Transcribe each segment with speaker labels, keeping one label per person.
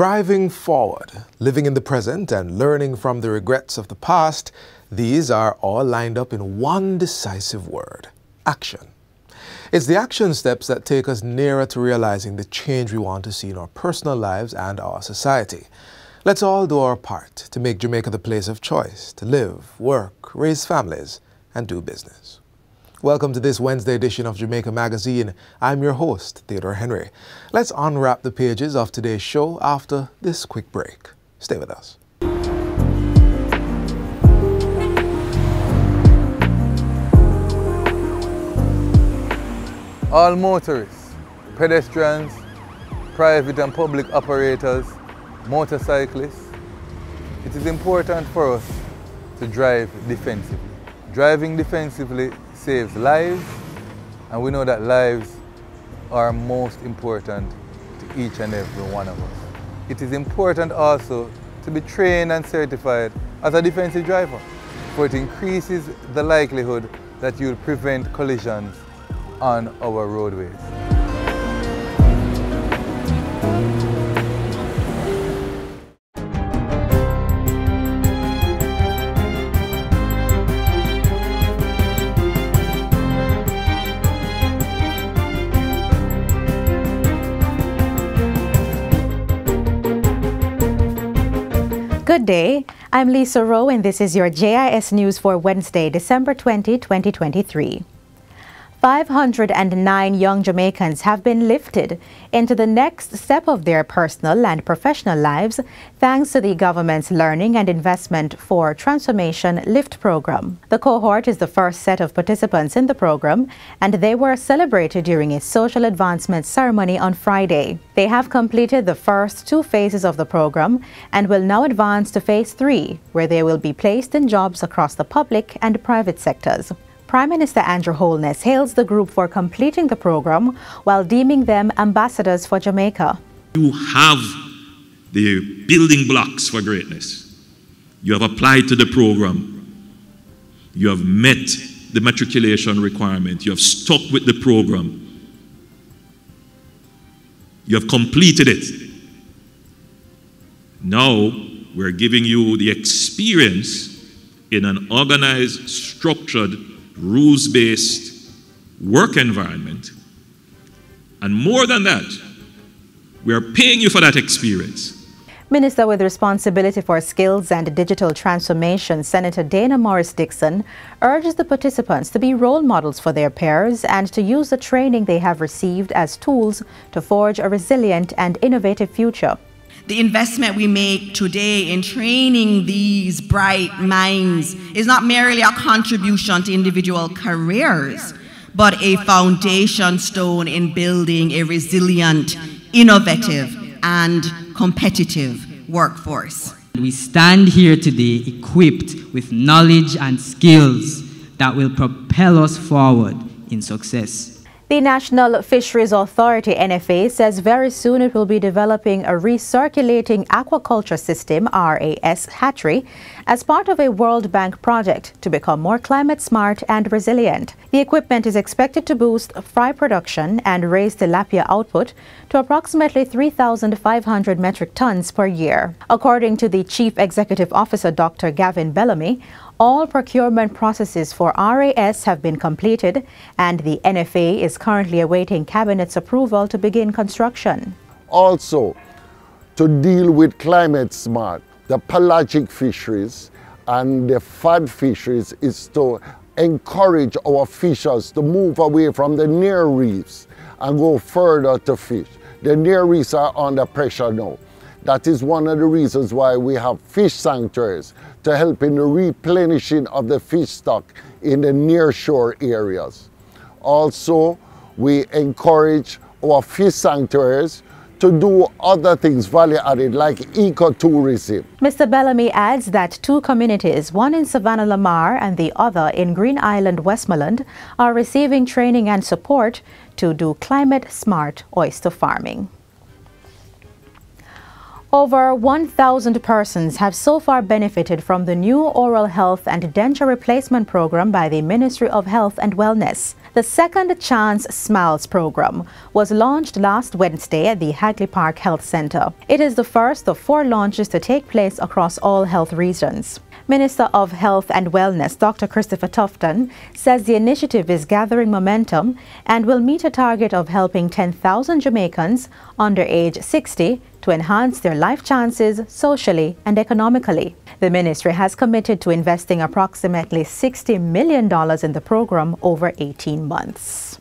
Speaker 1: Driving forward, living in the present, and learning from the regrets of the past, these are all lined up in one decisive word: action. It's the action steps that take us nearer to realizing the change we want to see in our personal lives and our society. Let's all do our part to make Jamaica the place of choice to live, work, raise families, and do business. Welcome to this Wednesday edition of Jamaica Magazine. I'm your host, Theodore Henry. Let's unwrap the pages of today's show after this quick break. Stay with us.
Speaker 2: All motorists, pedestrians, private and public operators, motorcyclists, it is important for us to drive defensively. Driving defensively saves lives, and we know that lives are most important to each and every one of us. It is important also to be trained and certified as a defensive driver, for it increases the likelihood that you'll prevent collisions on our roadways.
Speaker 3: Good day, I'm Lisa Rowe and this is your JIS News for Wednesday, December 20, 2023. 509 young Jamaicans have been lifted into the next step of their personal and professional lives thanks to the government's Learning and Investment for Transformation LIFT program. The cohort is the first set of participants in the program, and they were celebrated during a social advancement ceremony on Friday. They have completed the first two phases of the program and will now advance to phase 3, where they will be placed in jobs across the public and private sectors. Prime Minister Andrew Holness hails the group for completing the program while deeming them ambassadors for Jamaica.
Speaker 4: You have the building blocks for greatness. You have applied to the program. You have met the matriculation requirement. You have stuck with the program. You have completed it. Now we're giving you the experience in an organized, structured, rules-based work environment, and more than that, we are paying you for that experience.
Speaker 3: Minister with responsibility for skills and digital transformation, Senator Dana Morris-Dixon, urges the participants to be role models for their peers and to use the training they have received as tools to forge a resilient and innovative future.
Speaker 5: The investment we make today in training these bright minds is not merely a contribution to individual careers, but a foundation stone in building a resilient, innovative, and competitive workforce.
Speaker 6: We stand here today equipped with knowledge and skills that will propel us forward in success.
Speaker 3: The National Fisheries Authority, NFA, says very soon it will be developing a recirculating aquaculture system, RAS hatchery, as part of a World Bank project to become more climate smart and resilient. The equipment is expected to boost fry production and raise tilapia output to approximately 3,500 metric tons per year. According to the Chief Executive Officer, Dr. Gavin Bellamy, all procurement processes for RAS have been completed, and the NFA is currently awaiting Cabinet's approval to begin construction.
Speaker 7: Also, to deal with climate smart, the pelagic fisheries and the fad fisheries is to encourage our fishers to move away from the near reefs and go further to fish. The near reefs are under pressure now. That is one of the reasons why we have fish sanctuaries, to help in the replenishing of the fish stock in the nearshore areas. Also, we encourage our fish sanctuaries to do other things value-added like ecotourism.
Speaker 3: Mr. Bellamy adds that two communities, one in Savannah Lamar and the other in Green Island, Westmoreland, are receiving training and support to do climate-smart oyster farming. Over 1,000 persons have so far benefited from the new oral health and denture replacement program by the Ministry of Health and Wellness. The Second Chance Smiles program was launched last Wednesday at the Hagley Park Health Centre. It is the first of 4 launches to take place across all health regions. Minister of Health and Wellness, Dr. Christopher Tufton, says the initiative is gathering momentum and will meet a target of helping 10,000 Jamaicans under age 60 to enhance their life chances socially and economically. The ministry has committed to investing approximately $60 million in the program over 18 months.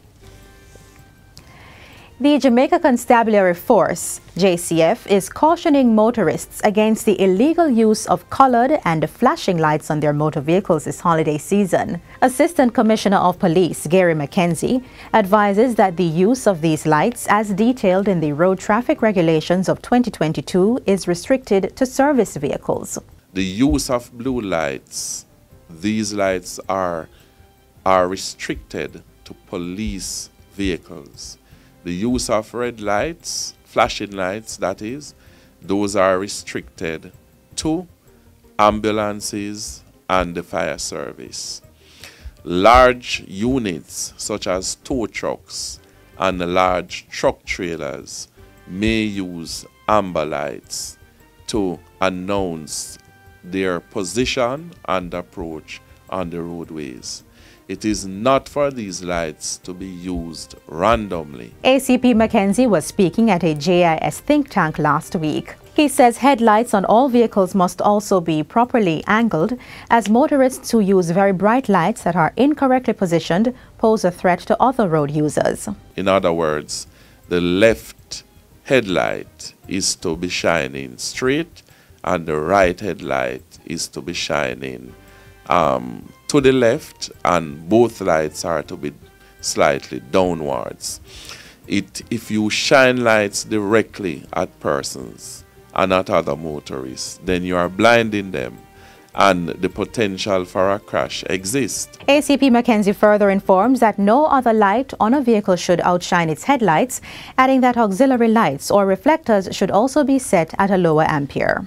Speaker 3: The Jamaica Constabulary Force, JCF, is cautioning motorists against the illegal use of colored and flashing lights on their motor vehicles this holiday season. Assistant Commissioner of Police, Gary McKenzie, advises that the use of these lights, as detailed in the Road Traffic Regulations of 2022, is restricted to service vehicles.
Speaker 8: The use of blue lights, these lights are restricted to police vehicles. The use of red lights, flashing lights that is, those are restricted to ambulances and the fire service. Large units such as tow trucks and large truck trailers may use amber lights to announce their position and approach on the roadways. It is not for these lights to be used randomly.
Speaker 3: ACP McKenzie was speaking at a JIS think tank last week. He says headlights on all vehicles must also be properly angled, as motorists who use very bright lights that are incorrectly positioned pose a threat to other road users.
Speaker 8: In other words, the left headlight is to be shining straight and the right headlight is to be shining to the left, and both lights are to be slightly downwards. If you shine lights directly at persons and at other motorists, then you are blinding them and the potential for a crash exists.
Speaker 3: ACP McKenzie further informs that no other light on a vehicle should outshine its headlights, adding that auxiliary lights or reflectors should also be set at a lower ampere.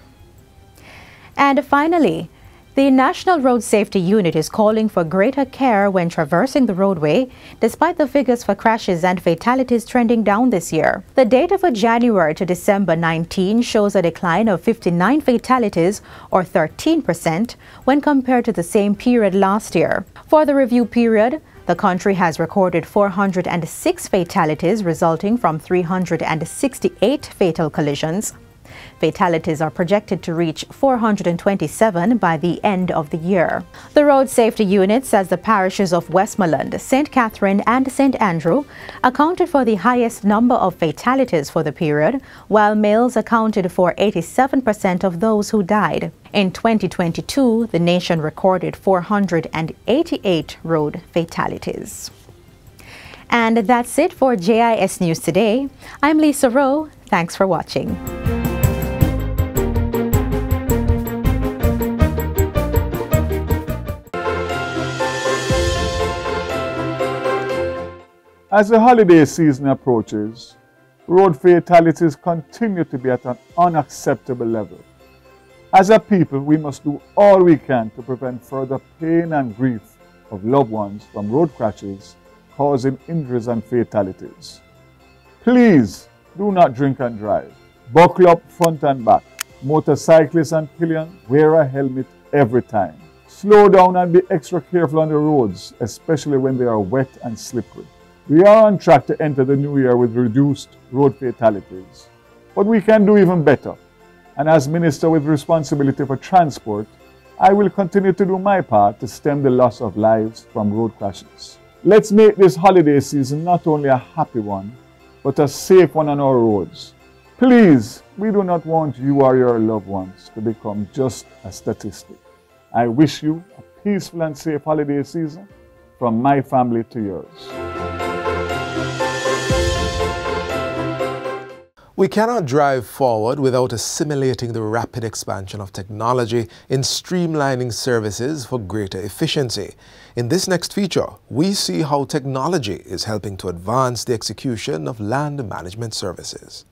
Speaker 3: And finally, the National Road Safety Unit is calling for greater care when traversing the roadway, despite the figures for crashes and fatalities trending down this year. The data for January to December 19 shows a decline of 59 fatalities, or 13%, when compared to the same period last year. For the review period, the country has recorded 406 fatalities, resulting from 368 fatal collisions. Fatalities are projected to reach 427 by the end of the year. The Road Safety Unit says the parishes of Westmoreland, St. Catherine and St. Andrew accounted for the highest number of fatalities for the period, while males accounted for 87% of those who died. In 2022, the nation recorded 488 road fatalities. And that's it for JIS News Today. I'm Lisa Rowe. Thanks for watching.
Speaker 9: As the holiday season approaches, road fatalities continue to be at an unacceptable level. As a people, we must do all we can to prevent further pain and grief of loved ones from road crashes causing injuries and fatalities. Please do not drink and drive. Buckle up front and back. Motorcyclists and pillions, wear a helmet every time. Slow down and be extra careful on the roads, especially when they are wet and slippery. We are on track to enter the new year with reduced road fatalities, but we can do even better. And as Minister with responsibility for transport, I will continue to do my part to stem the loss of lives from road crashes. Let's make this holiday season not only a happy one, but a safe one on our roads. Please, we do not want you or your loved ones to become just a statistic. I wish you a peaceful and safe holiday season from my family to yours.
Speaker 1: We cannot drive forward without assimilating the rapid expansion of technology in streamlining services for greater efficiency. In this next feature, we see how technology is helping to advance the execution of land management services.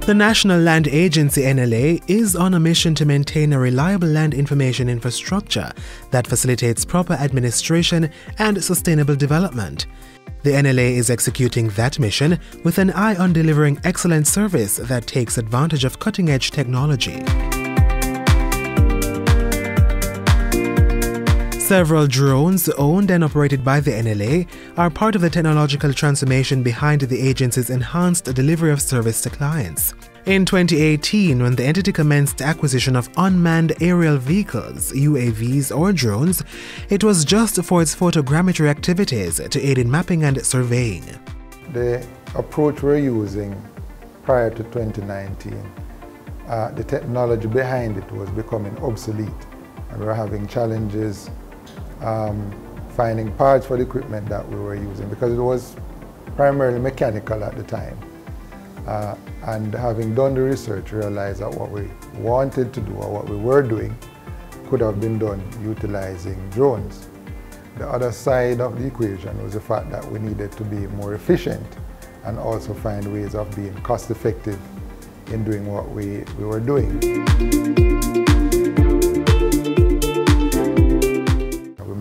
Speaker 1: The National Land Agency (NLA) is on a mission to maintain a reliable land information infrastructure that facilitates proper administration and sustainable development. The NLA is executing that mission with an eye on delivering excellent service that takes advantage of cutting-edge technology. Several drones owned and operated by the NLA are part of the technological transformation behind the agency's enhanced delivery of service to clients. In 2018, when the entity commenced acquisition of unmanned aerial vehicles, UAVs or drones, it was just for its photogrammetry activities to aid in mapping and surveying.
Speaker 10: The approach we're using prior to 2019, the technology behind it was becoming obsolete, and we were having challenges finding parts for the equipment that we were using because it was primarily mechanical at the time. And having done the research, realized that what we wanted to do or what we were doing could have been done utilizing drones. The other side of the equation was the fact that we needed to be more efficient and also find ways of being cost effective in doing what we were doing.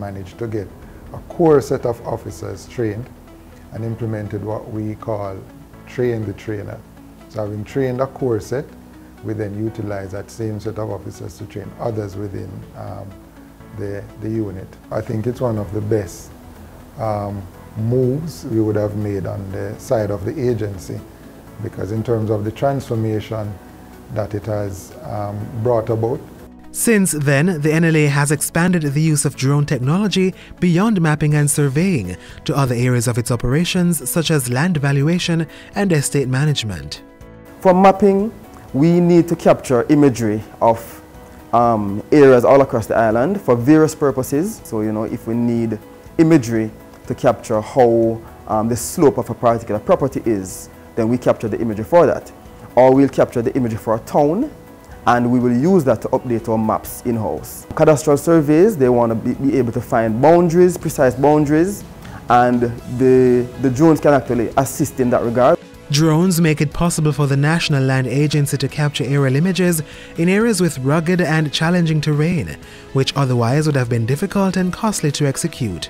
Speaker 10: Managed to get a core set of officers trained and implemented what we call train the trainer. So having trained a core set, we then utilize that same set of officers to train others within the unit. I think it's one of the best moves we would have made on the side of the agency, because in terms of the transformation that it has brought about.
Speaker 1: Since then, the NLA has expanded the use of drone technology beyond mapping and surveying to other areas of its operations such as land valuation and estate management.
Speaker 11: For mapping, we need to capture imagery of areas all across the island for various purposes. So, if we need imagery to capture how the slope of a particular property is, then we capture the imagery for that. Or we'll capture the imagery for a town, and we will use that to update our maps in-house. Cadastral surveys, they want to be able to find boundaries, precise boundaries, and the drones can actually assist in that regard.
Speaker 1: Drones make it possible for the National Land Agency to capture aerial images in areas with rugged and challenging terrain, which otherwise would have been difficult and costly to execute.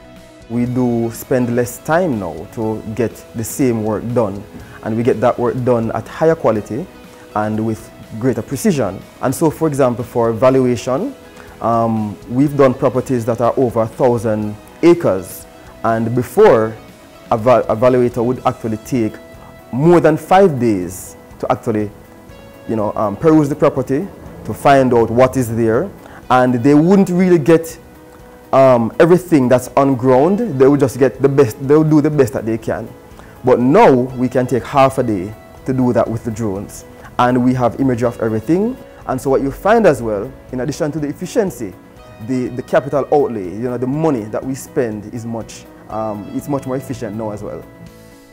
Speaker 11: We do spend less time now to get the same work done, and we get that work done at higher quality and with greater precision. And so, for example, for valuation, we've done properties that are over 1,000 acres, and before a valuator would actually take more than 5 days to actually peruse the property to find out what is there, and they wouldn't really get everything that's on ground. They would just get the best, they'll do the best that they can. But now we can take half a day to do that with the drones. And we have imagery of everything. And so what you find as well, in addition to the efficiency, the capital outlay, the money that we spend is much more efficient now as well.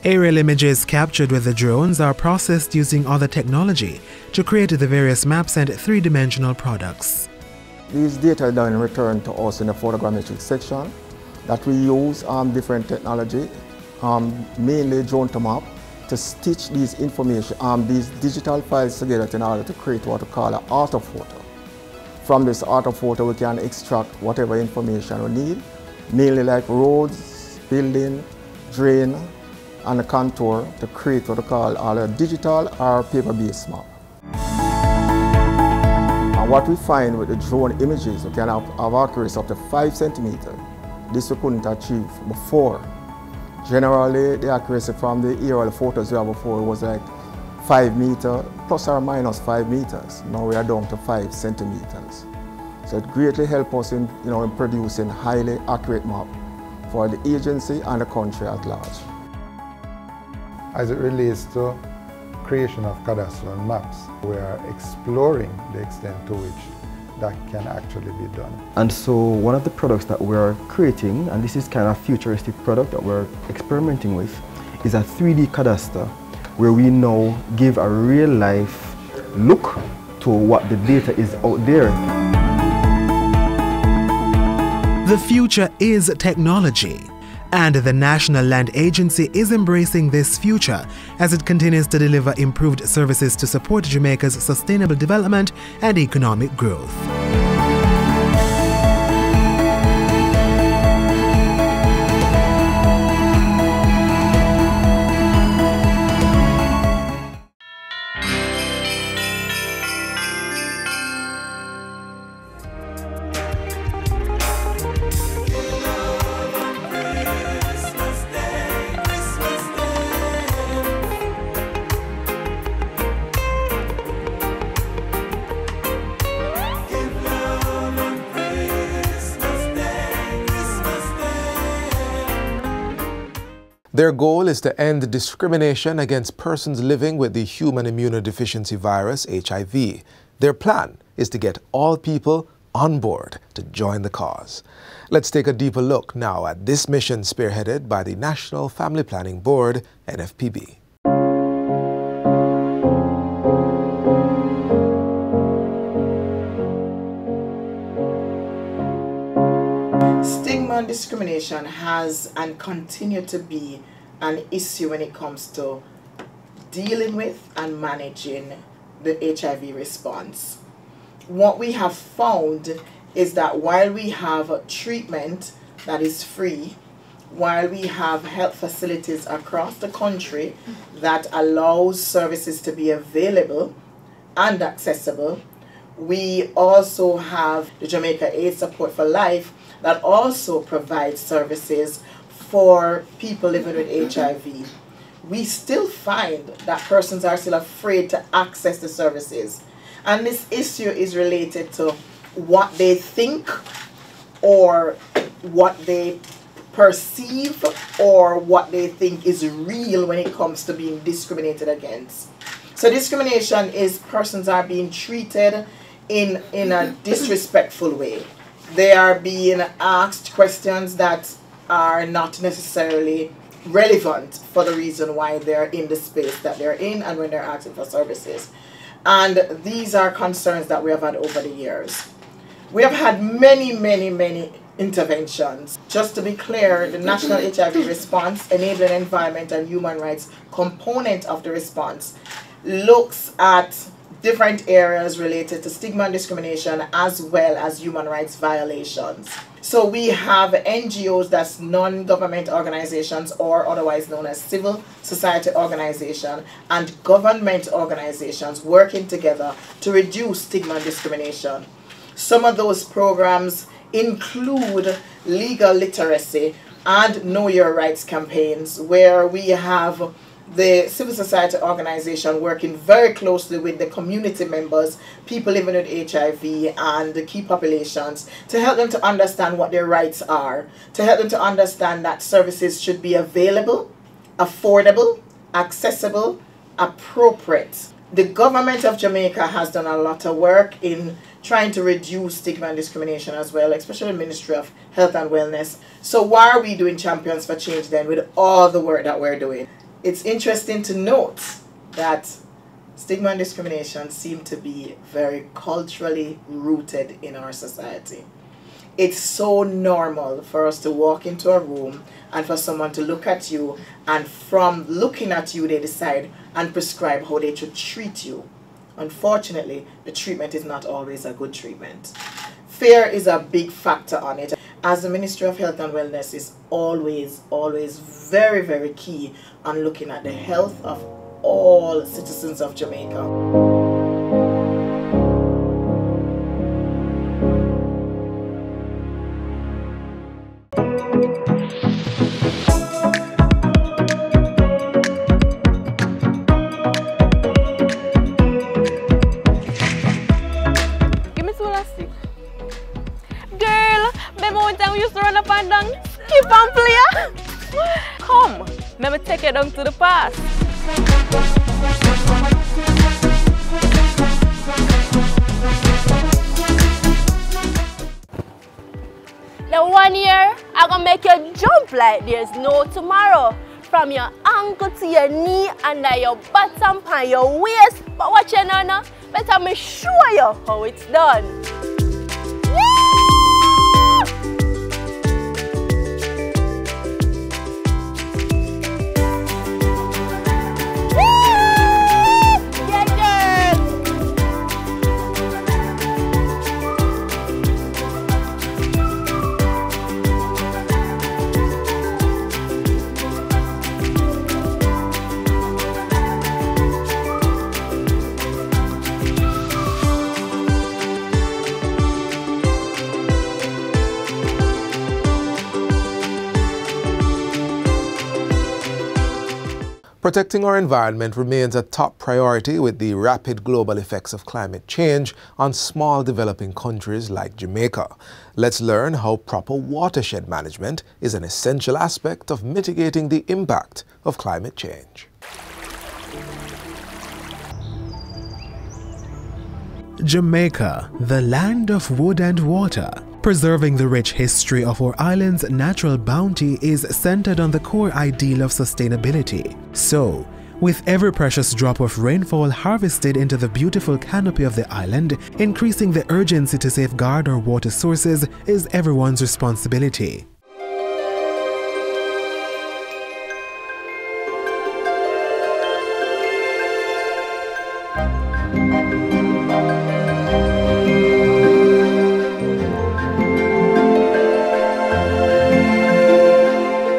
Speaker 1: Aerial images captured with the drones are processed using other technology to create the various maps and three-dimensional products.
Speaker 12: These data are then returned to us in the photogrammetric section that we use different technology, mainly drone to map, to stitch these these digital files together in order to create what we call an orthophoto. From this orthophoto, we can extract whatever information we need, mainly like roads, building, drain, and a contour to create what we call either a digital or paper-based map. And what we find with the drone images, we can have accuracy up to 5 centimeters. This we couldn't achieve before. Generally, the accuracy from the aerial photos we had before was like 5 meters, plus or minus 5 meters. Now we are down to 5 centimeters. So it greatly helps us in, in producing highly accurate map for the agency and the country at large.
Speaker 10: As it relates to creation of cadastral maps, we are exploring the extent to which that can actually be done.
Speaker 11: And so one of the products that we're creating, and this is kind of a futuristic product that we're experimenting with, is a 3D cadaster where we now give a real-life look to what the data is out there.
Speaker 1: The future is technology.
Speaker 13: And the National Land Agency is embracing this future as it continues to deliver improved services to support Jamaica's sustainable development and economic growth.
Speaker 1: Their goal is to end discrimination against persons living with the human immunodeficiency virus, HIV. Their plan is to get all people on board to join the cause. Let's take a deeper look now at this mission spearheaded by the National Family Planning Board, NFPB.
Speaker 14: Stigma and discrimination has and continue to be an issue when it comes to dealing with and managing the HIV response. What we have found is that while we have treatment that is free, while we have health facilities across the country that allows services to be available and accessible, we also have the Jamaica AIDS Support for Life that also provides services for people living with HIV. We still find that persons are still afraid to access the services. And this issue is related to what they think or what they perceive or what they think is real when it comes to being discriminated against. So discrimination is persons are being treated in a disrespectful way. They are being asked questions that are not necessarily relevant for the reason why they're in the space that they're in and when they're asking for services. And these are concerns that we have had over the years. We have had many interventions. Just to be clear, the National HIV Response, Enabling Environment and Human Rights component of the response looks at different areas related to stigma and discrimination as well as human rights violations. So we have NGOs, that's non-government organizations or otherwise known as civil society organization, and government organizations working together to reduce stigma and discrimination. Some of those programs include legal literacy and know your rights campaigns, where we have the civil society organization working very closely with the community members, people living with HIV and the key populations, to help them to understand what their rights are, to help them to understand that services should be available, affordable, accessible, appropriate. The government of Jamaica has done a lot of work in trying to reduce stigma and discrimination as well, especially the Ministry of Health and Wellness. So why are we doing Champions for Change then with all the work that we're doing? It's interesting to note that stigma and discrimination seem to be very culturally rooted in our society. It's so normal for us to walk into a room and for someone to look at you, and from looking at you they decide and prescribe how they should treat you. Unfortunately, the treatment is not always a good treatment. Fear is a big factor on it, as the Ministry of Health and Wellness is always very key on looking at the health of all citizens of Jamaica.
Speaker 15: Come, let me take you down to the past. The 1 year, I'm gonna make you jump like there's no tomorrow. From your ankle to your knee, under your bottom and your waist. But watch you now, better me show you how it's done.
Speaker 1: Protecting our environment remains a top priority with the rapid global effects of climate change on small developing countries like Jamaica. Let's learn how proper watershed management is an essential aspect of mitigating the impact of climate change.
Speaker 13: Jamaica, the land of wood and water. Preserving the rich history of our island's natural bounty is centered on the core ideal of sustainability. So, with every precious drop of rainfall harvested into the beautiful canopy of the island, increasing the urgency to safeguard our water sources is everyone's responsibility.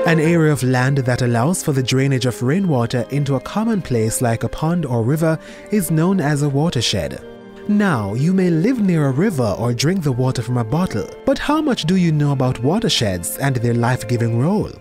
Speaker 13: An area of land that allows for the drainage of rainwater into a common place like a pond or river is known as a watershed. Now, you may live near a river or drink the water from a bottle, but how much do you know about watersheds and their life-giving role?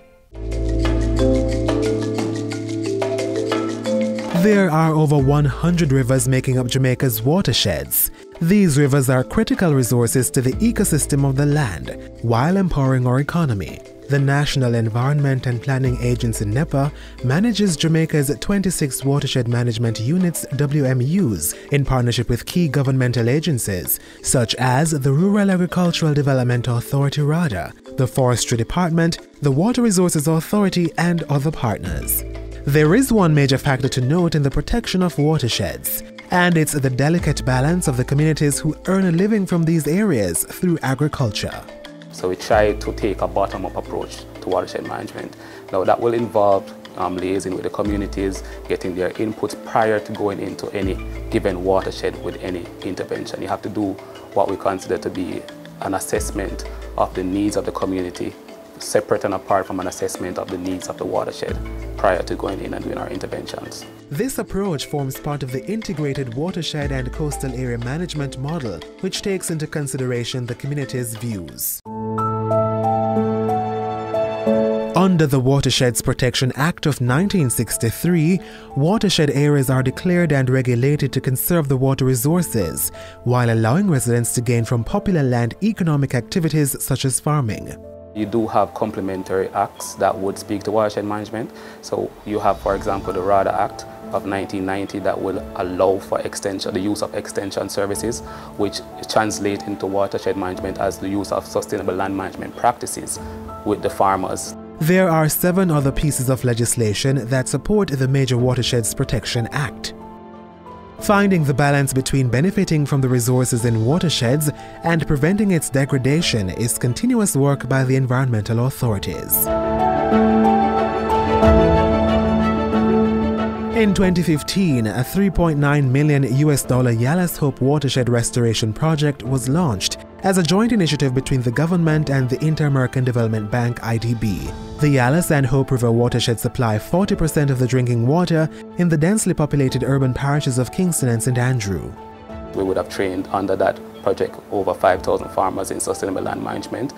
Speaker 13: There are over 100 rivers making up Jamaica's watersheds. These rivers are critical resources to the ecosystem of the land, while empowering our economy. The National Environment and Planning Agency NEPA manages Jamaica's 26 watershed management units WMUs in partnership with key governmental agencies such as the Rural Agricultural Development Authority RADA, the Forestry Department, the Water Resources Authority and other partners. There is one major factor to note in the protection of watersheds, and it's the delicate balance of the communities who earn a living from these areas through agriculture.
Speaker 16: So we try to take a bottom-up approach to watershed management. Now that will involve liaising with the communities, getting their inputs prior to going into any given watershed with any intervention. You have to do what we consider to be an assessment of the needs of the community, separate and apart from an assessment of the needs of the watershed prior to going in and doing our interventions.
Speaker 13: This approach forms part of the integrated watershed and coastal area management model, which takes into consideration the community's views. Under the Watersheds Protection Act of 1963, watershed areas are declared and regulated to conserve the water resources, while allowing residents to gain from popular land economic activities such as farming.
Speaker 16: You do have complementary acts that would speak to watershed management. So you have, for example, the RADA Act of 1990 that will allow for the use of extension services, which translate into watershed management as the use of sustainable land management practices with the farmers.
Speaker 13: There are 7 other pieces of legislation that support the Major Watersheds Protection Act. Finding the balance between benefiting from the resources in watersheds and preventing its degradation is continuous work by the environmental authorities. In 2015, a $3.9 million Yala's Hope Watershed Restoration Project was launched as a joint initiative between the government and the Inter-American Development Bank (IDB). The Yalas and Hope River watershed supply 40% of the drinking water in the densely populated urban parishes of Kingston and St. Andrew.
Speaker 16: We would have trained under that project over 5,000 farmers in sustainable land management.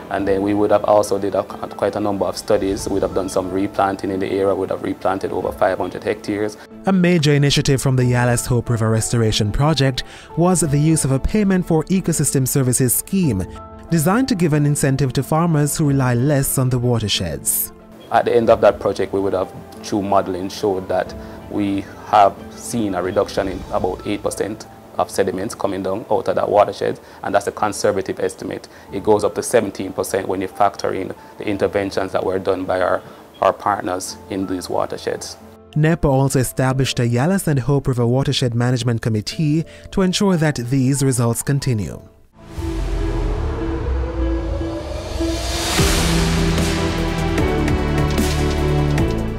Speaker 16: And then we would have also did quite a number of studies. We'd have done some replanting in the area. We'd have replanted over 500 hectares.
Speaker 13: A major initiative from the Yalas Hope River Restoration Project was the use of a Payment for Ecosystem Services scheme, designed to give an incentive to farmers who rely less on the watersheds.
Speaker 16: At the end of that project, we would have, through modeling, showed that we have seen a reduction in about 8% of sediments coming down out of that watershed, and that's a conservative estimate. It goes up to 17% when you factor in the interventions that were done by our partners in these watersheds.
Speaker 13: NEPA also established a Yalas and Hope River Watershed Management Committee to ensure that these results continue.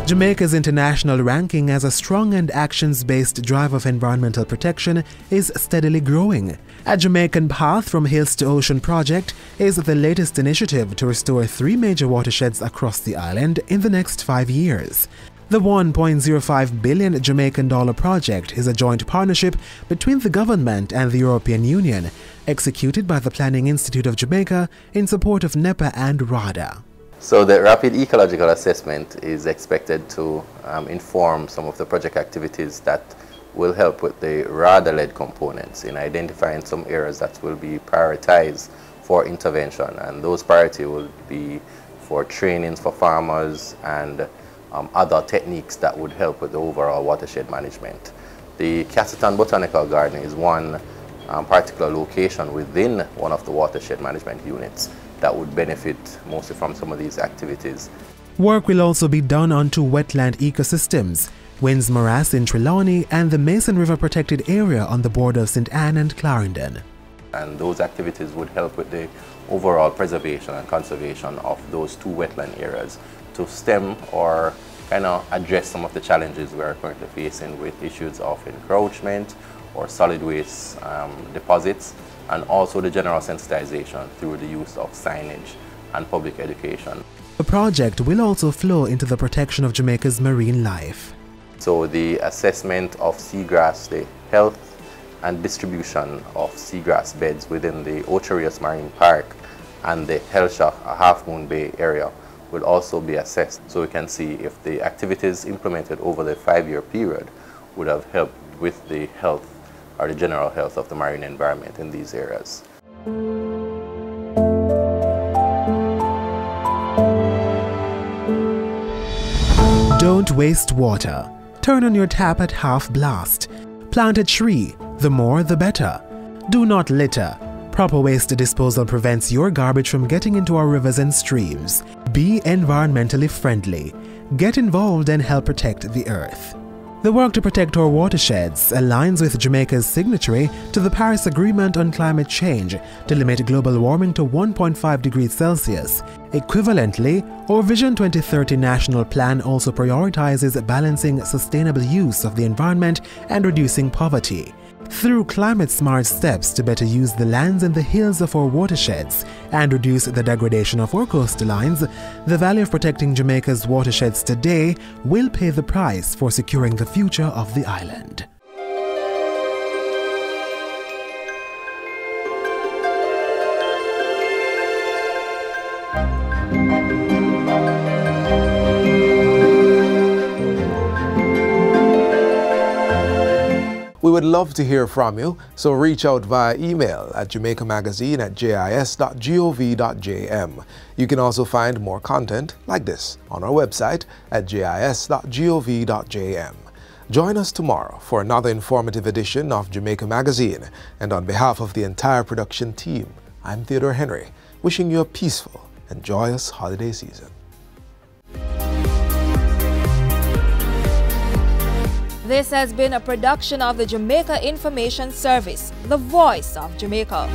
Speaker 13: Jamaica's international ranking as a strong and actions-based drive of environmental protection is steadily growing. A Jamaican Path from Hills to Ocean project is the latest initiative to restore 3 major watersheds across the island in the next 5 years. The $1.05 billion Jamaican dollar project is a joint partnership between the government and the European Union, executed by the Planning Institute of Jamaica in support of NEPA and RADA.
Speaker 17: So the rapid ecological assessment is expected to inform some of the project activities that will help with the RADA-led components in identifying some areas that will be prioritized for intervention, and those priority will be for trainings for farmers and other techniques that would help with the overall watershed management. The Cassiton Botanical Garden is one particular location within one of the watershed management units that would benefit mostly from some of these activities.
Speaker 13: Work will also be done on two wetland ecosystems, Winds Morass in Trelawney and the Mason River Protected Area on the border of St. Anne and Clarendon.
Speaker 17: And those activities would help with the overall preservation and conservation of those two wetland areas to stem or kind of address some of the challenges we are currently facing with issues of encroachment or solid waste deposits, and also the general sensitization through the use of signage and public education.
Speaker 13: The project will also flow into the protection of Jamaica's marine life.
Speaker 17: So the assessment of seagrass, the health and distribution of seagrass beds within the Ocherius Marine Park and the Helsha Half Moon Bay area will also be assessed, so we can see if the activities implemented over the 5-year period would have helped with the health or the general health of the marine environment in these areas.
Speaker 13: Don't waste water. Turn on your tap at half blast. Plant a tree, the more the better. Do not litter. Proper waste disposal prevents your garbage from getting into our rivers and streams. Be environmentally friendly. Get involved and help protect the earth. The work to protect our watersheds aligns with Jamaica's signatory to the Paris Agreement on Climate Change to limit global warming to 1.5 degrees Celsius. Equivalently, our Vision 2030 national plan also prioritizes balancing sustainable use of the environment and reducing poverty. Through climate-smart steps to better use the lands and the hills of our watersheds and reduce the degradation of our coastlines, the value of protecting Jamaica's watersheds today will pay the price for securing the future of the island.
Speaker 1: We would love to hear from you, so reach out via email at jamaicamagazine@jis.gov.jm. You can also find more content like this on our website at jis.gov.jm. Join us tomorrow for another informative edition of Jamaica Magazine, and on behalf of the entire production team, I'm Theodore Henry, wishing you a peaceful and joyous holiday season.
Speaker 18: This has been a production of the Jamaica Information Service, the voice of Jamaica.